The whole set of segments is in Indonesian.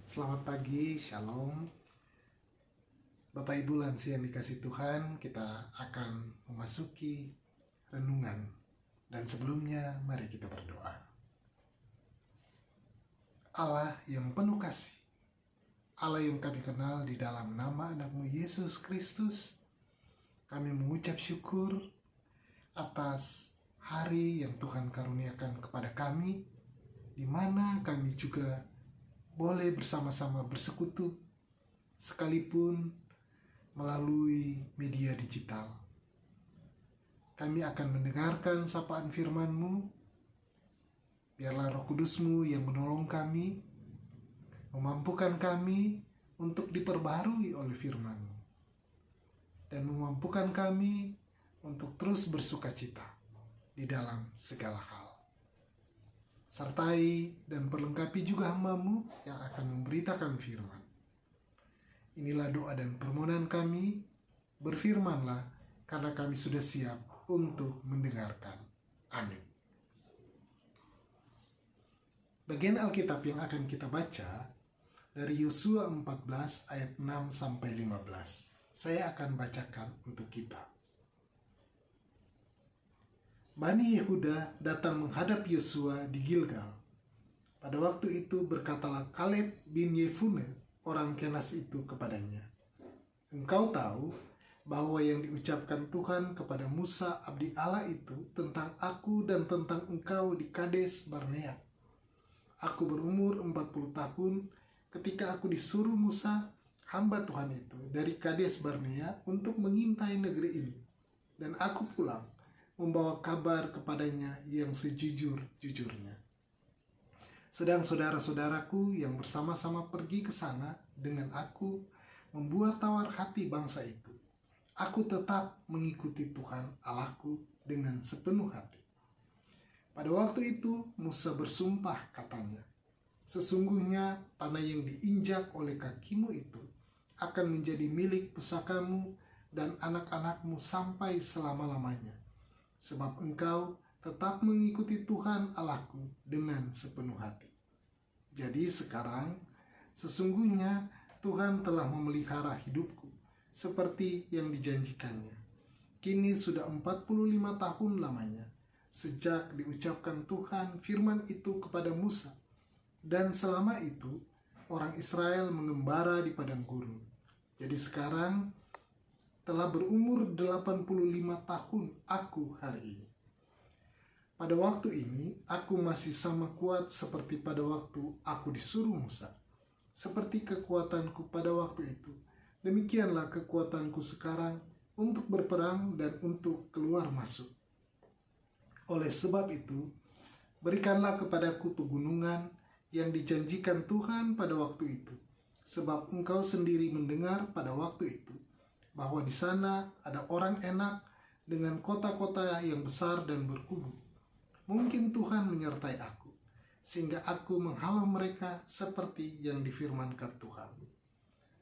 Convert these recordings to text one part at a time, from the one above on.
Selamat pagi, Shalom. Bapak Ibu lansia yang dikasih Tuhan, kita akan memasuki renungan. Dan sebelumnya, mari kita berdoa. Allah yang penuh kasih, Allah yang kami kenal di dalam nama anak-Mu Yesus Kristus, kami mengucap syukur atas hari yang Tuhan karuniakan kepada kami, di mana kami juga boleh bersama-sama bersekutu, sekalipun melalui media digital. Kami akan mendengarkan sapaan firman-Mu. Biarlah Roh Kudus-Mu yang menolong kami, memampukan kami untuk diperbaharui oleh firman-Mu, dan memampukan kami untuk terus bersukacita di dalam segala hal. Sertai dan perlengkapi juga hamba-Mu yang akan memberitakan firman. Inilah doa dan permohonan kami, berfirmanlah karena kami sudah siap untuk mendengarkan. Amin. Bagian Alkitab yang akan kita baca dari Yosua 14 ayat 6-15. Saya akan bacakan untuk kita. Bani Yehuda datang menghadap Yosua di Gilgal. Pada waktu itu berkatalah Kaleb bin Yefune, orang Kenas itu kepadanya, "Engkau tahu bahwa yang diucapkan Tuhan kepada Musa abdi Allah itu tentang aku dan tentang engkau di Kades Barnea. Aku berumur 40 tahun ketika aku disuruh Musa, hamba Tuhan itu, dari Kades Barnea untuk mengintai negeri ini. Dan aku pulang membawa kabar kepadanya yang sejujur-jujurnya. Sedang saudara-saudaraku yang bersama-sama pergi ke sana dengan aku membuat tawar hati bangsa itu. Aku tetap mengikuti Tuhan Allahku dengan sepenuh hati." Pada waktu itu Musa bersumpah katanya, "Sesungguhnya tanah yang diinjak oleh kakimu itu akan menjadi milik pusakamu dan anak-anakmu sampai selama-lamanya. Sebab engkau tetap mengikuti Tuhan Allahku dengan sepenuh hati." Jadi sekarang, sesungguhnya Tuhan telah memelihara hidupku seperti yang dijanjikannya. Kini sudah 45 tahun lamanya sejak diucapkan Tuhan firman itu kepada Musa. Dan selama itu, orang Israel mengembara di padang gurun. Jadi sekarang telah berumur 85 tahun aku hari ini. Pada waktu ini, aku masih sama kuat seperti pada waktu aku disuruh Musa. Seperti kekuatanku pada waktu itu, demikianlah kekuatanku sekarang untuk berperang dan untuk keluar masuk. Oleh sebab itu, berikanlah kepadaku pegunungan yang dijanjikan Tuhan pada waktu itu, sebab engkau sendiri mendengar pada waktu itu bahwa di sana ada orang enak dengan kota-kota yang besar dan berkubu. Mungkin Tuhan menyertai aku, sehingga aku menghalau mereka seperti yang difirmankan Tuhan."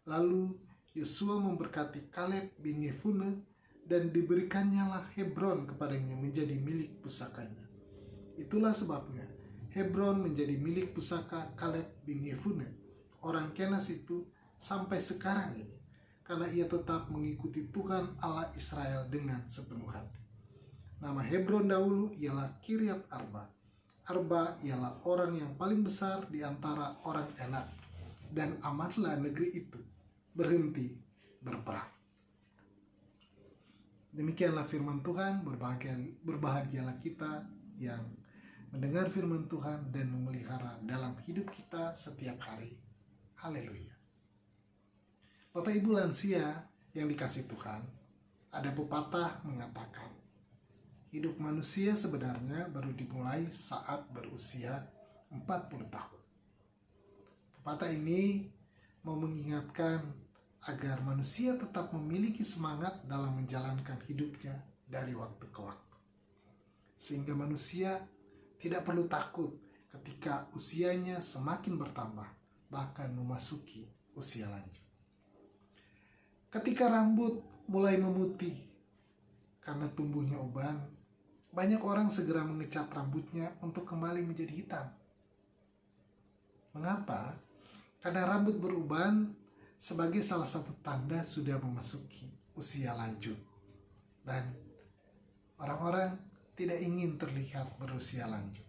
Lalu Yosua memberkati Kaleb bin Yefune, dan diberikannya Hebron kepadanya menjadi milik pusakanya. Itulah sebabnya Hebron menjadi milik pusaka Kaleb bin Yefune, orang Kenas itu, sampai sekarang ini, karena ia tetap mengikuti Tuhan Allah Israel dengan sepenuh hati. Nama Hebron dahulu ialah Kiryat Arba. Arba ialah orang yang paling besar di antara orang Enak, dan amatlah negeri itu berhenti berperang. Demikianlah firman Tuhan. Berbahagialah kita yang mendengar firman Tuhan dan memelihara dalam hidup kita setiap hari. Haleluya. Bapak Ibu lansia yang dikasih Tuhan, ada pepatah mengatakan, hidup manusia sebenarnya baru dimulai saat berusia 40 tahun. Pepatah ini mau mengingatkan agar manusia tetap memiliki semangat dalam menjalankan hidupnya dari waktu ke waktu. Sehingga manusia tidak perlu takut ketika usianya semakin bertambah, bahkan memasuki usia lanjut. Ketika rambut mulai memutih karena tumbuhnya uban, banyak orang segera mengecat rambutnya untuk kembali menjadi hitam. Mengapa? Karena rambut beruban sebagai salah satu tanda sudah memasuki usia lanjut. Dan orang-orang tidak ingin terlihat berusia lanjut.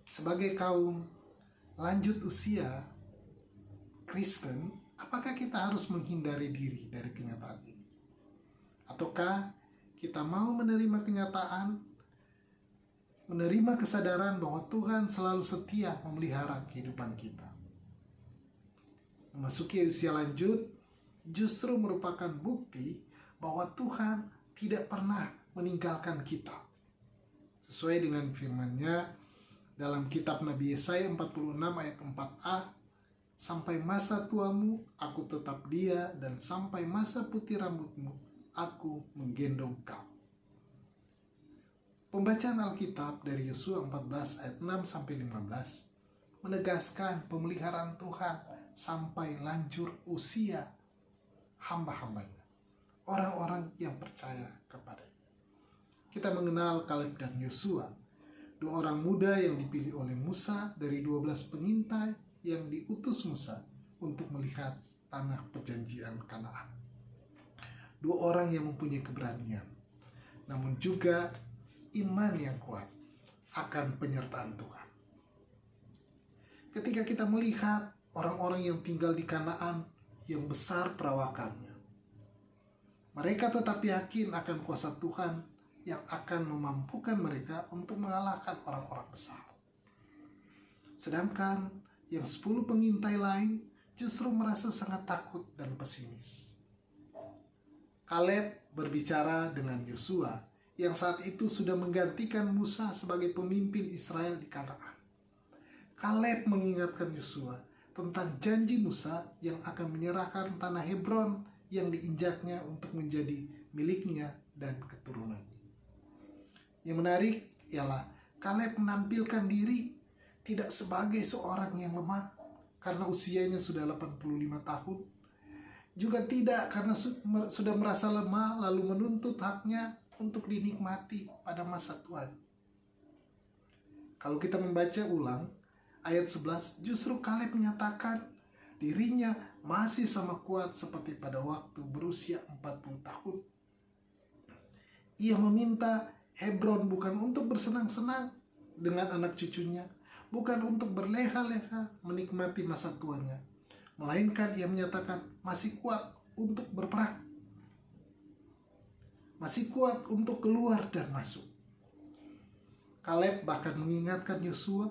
Sebagai kaum lanjut usia Kristen, apakah kita harus menghindari diri dari kenyataan ini? Ataukah kita mau menerima kenyataan, menerima kesadaran bahwa Tuhan selalu setia memelihara kehidupan kita? Memasuki usia lanjut justru merupakan bukti bahwa Tuhan tidak pernah meninggalkan kita. Sesuai dengan firman-Nya dalam kitab Nabi Yesaya 46 ayat 4a, sampai masa tuamu aku tetap dia, dan sampai masa putih rambutmu aku menggendong kau. Pembacaan Alkitab dari Yosua 14 ayat 6 sampai 15 menegaskan pemeliharaan Tuhan sampai lanjut usia hamba-hambanya, orang-orang yang percaya kepadanya. Kita mengenal Kaleb dan Yosua, dua orang muda yang dipilih oleh Musa dari 12 pengintai yang diutus Musa untuk melihat tanah perjanjian Kanaan. Dua orang yang mempunyai keberanian, namun juga iman yang kuat akan penyertaan Tuhan. Ketika kita melihat orang-orang yang tinggal di Kanaan yang besar perawakannya, mereka tetap yakin akan kuasa Tuhan yang akan memampukan mereka untuk mengalahkan orang-orang besar. Sedangkan yang 10 pengintai lain justru merasa sangat takut dan pesimis. Kaleb berbicara dengan Yosua yang saat itu sudah menggantikan Musa sebagai pemimpin Israel di Kanaan. Kaleb mengingatkan Yosua tentang janji Musa yang akan menyerahkan tanah Hebron yang diinjaknya untuk menjadi miliknya dan keturunannya. Yang menarik ialah Kaleb menampilkan diri tidak sebagai seorang yang lemah karena usianya sudah 85 tahun, juga tidak karena sudah merasa lemah lalu menuntut haknya untuk dinikmati pada masa tuanya. Kalau kita membaca ulang ayat 11, justru Kaleb menyatakan dirinya masih sama kuat seperti pada waktu berusia 40 tahun. Ia meminta Hebron bukan untuk bersenang-senang dengan anak cucunya, bukan untuk berleha-leha menikmati masa tuanya, melainkan ia menyatakan masih kuat untuk berperang, masih kuat untuk keluar dan masuk. Kaleb bahkan mengingatkan Yosua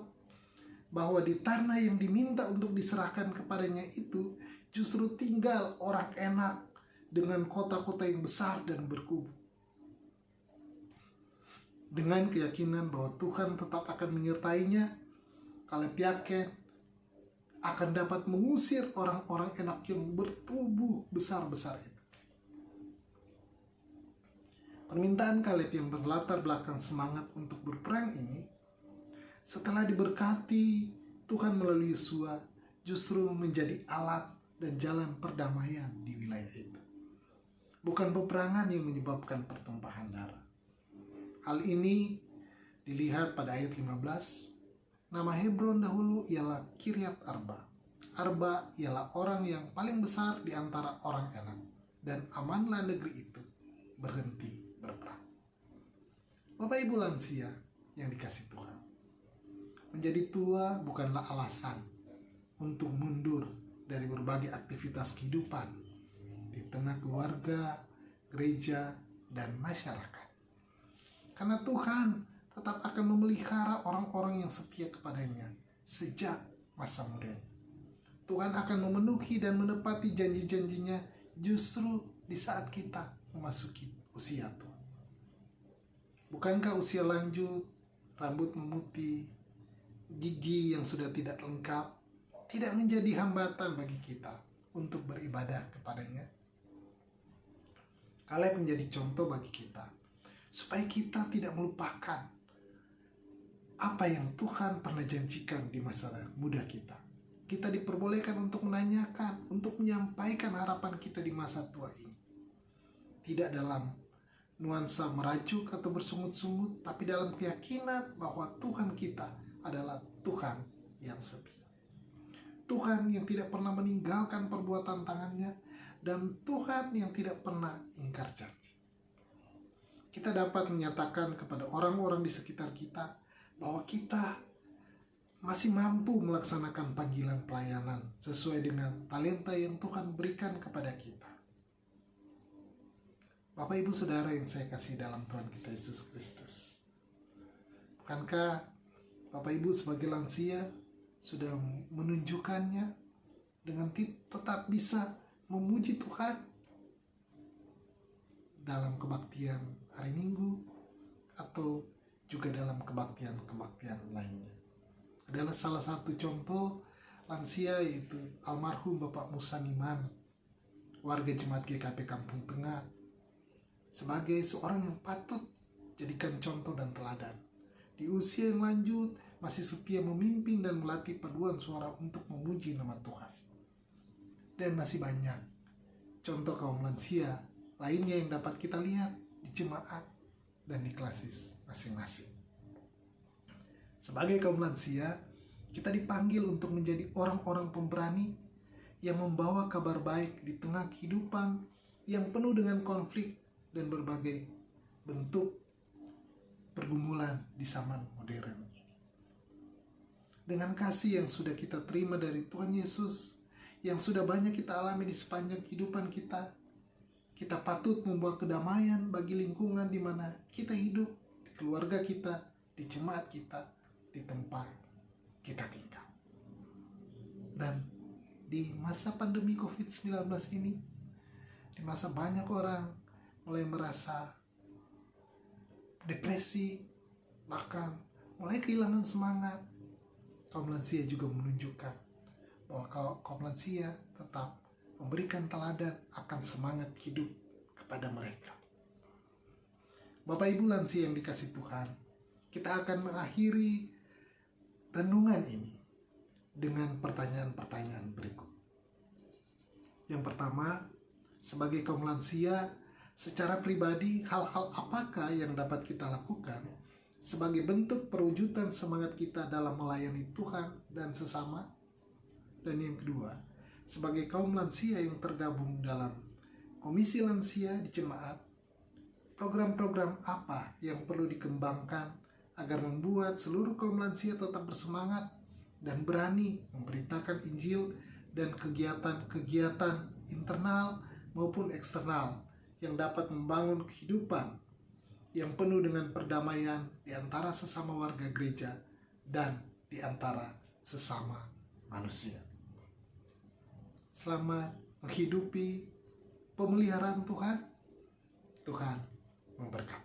bahwa di tanah yang diminta untuk diserahkan kepadanya itu justru tinggal orang enak dengan kota-kota yang besar dan berkubu. Dengan keyakinan bahwa Tuhan tetap akan menyertainya, Kaleb yakin akan dapat mengusir orang-orang enak yang bertubuh besar-besar itu. Permintaan Kaleb yang berlatar belakang semangat untuk berperang ini, setelah diberkati Tuhan melalui Yosua, justru menjadi alat dan jalan perdamaian di wilayah itu. Bukan peperangan yang menyebabkan pertumpahan darah. Hal ini dilihat pada ayat 15. Nama Hebron dahulu ialah Kiryat Arba. Arba ialah orang yang paling besar di antara orang enak, dan amanlah negeri itu berhenti berperang. Bapak Ibu lansia yang dikasihi Tuhan, menjadi tua bukanlah alasan untuk mundur dari berbagai aktivitas kehidupan di tengah keluarga, gereja, dan masyarakat. Karena Tuhan tetap akan memelihara orang-orang yang setia kepadanya sejak masa mudanya. Tuhan akan memenuhi dan menepati janji-janjinya justru di saat kita memasuki usia tua. Bukankah usia lanjut, rambut memutih, gigi yang sudah tidak lengkap, tidak menjadi hambatan bagi kita untuk beribadah kepadanya? Kaleb menjadi contoh bagi kita, supaya kita tidak melupakan apa yang Tuhan pernah janjikan di masa muda kita. Kita diperbolehkan untuk menanyakan, untuk menyampaikan harapan kita di masa tua ini. Tidak dalam nuansa merajuk atau bersungut-sungut, tapi dalam keyakinan bahwa Tuhan kita adalah Tuhan yang setia. Tuhan yang tidak pernah meninggalkan perbuatan tangannya, dan Tuhan yang tidak pernah ingkar janji. Kita dapat menyatakan kepada orang-orang di sekitar kita bahwa kita masih mampu melaksanakan panggilan pelayanan sesuai dengan talenta yang Tuhan berikan kepada kita. Bapak Ibu Saudara yang saya kasih dalam Tuhan kita Yesus Kristus, bukankah Bapak Ibu sebagai lansia sudah menunjukkannya dengan tetap bisa memuji Tuhan dalam kebaktian hari Minggu atau juga dalam kebaktian lainnya? Adalah salah satu contoh lansia, yaitu almarhum Bapak Musa Niman, warga Jemaat GKP Kampung Tengah, sebagai seorang yang patut jadikan contoh dan teladan. Di usia yang lanjut masih setia memimpin dan melatih paduan suara untuk memuji nama Tuhan. Dan masih banyak contoh kaum lansia lainnya yang dapat kita lihat di jemaat dan di klasis masing-masing. Sebagai kaum lansia, kita dipanggil untuk menjadi orang-orang pemberani yang membawa kabar baik di tengah kehidupan yang penuh dengan konflik dan berbagai bentuk pergumulan di zaman modern ini. Dengan kasih yang sudah kita terima dari Tuhan Yesus, yang sudah banyak kita alami di sepanjang kehidupan kita, kita patut membawa kedamaian bagi lingkungan di mana kita hidup, di keluarga kita, di jemaat kita, di tempat kita tinggal. Dan di masa pandemi COVID-19 ini, di masa banyak orang mulai merasa depresi, bahkan mulai kehilangan semangat, kaum lansia juga menunjukkan bahwa kaum lansia tetap memberikan teladan akan semangat hidup kepada mereka. Bapak Ibu lansia yang dikasihi Tuhan, kita akan mengakhiri renungan ini dengan pertanyaan-pertanyaan berikut. Yang pertama, sebagai kaum lansia, secara pribadi, hal-hal apakah yang dapat kita lakukan sebagai bentuk perwujudan semangat kita dalam melayani Tuhan dan sesama? Dan yang kedua, sebagai kaum lansia yang tergabung dalam komisi lansia di jemaat, program-program apa yang perlu dikembangkan agar membuat seluruh kaum lansia tetap bersemangat dan berani memberitakan Injil dan kegiatan-kegiatan internal maupun eksternal yang dapat membangun kehidupan yang penuh dengan perdamaian di antara sesama warga gereja dan di antara sesama manusia. Selamat menghidupi pemeliharaan Tuhan. Tuhan memberkati.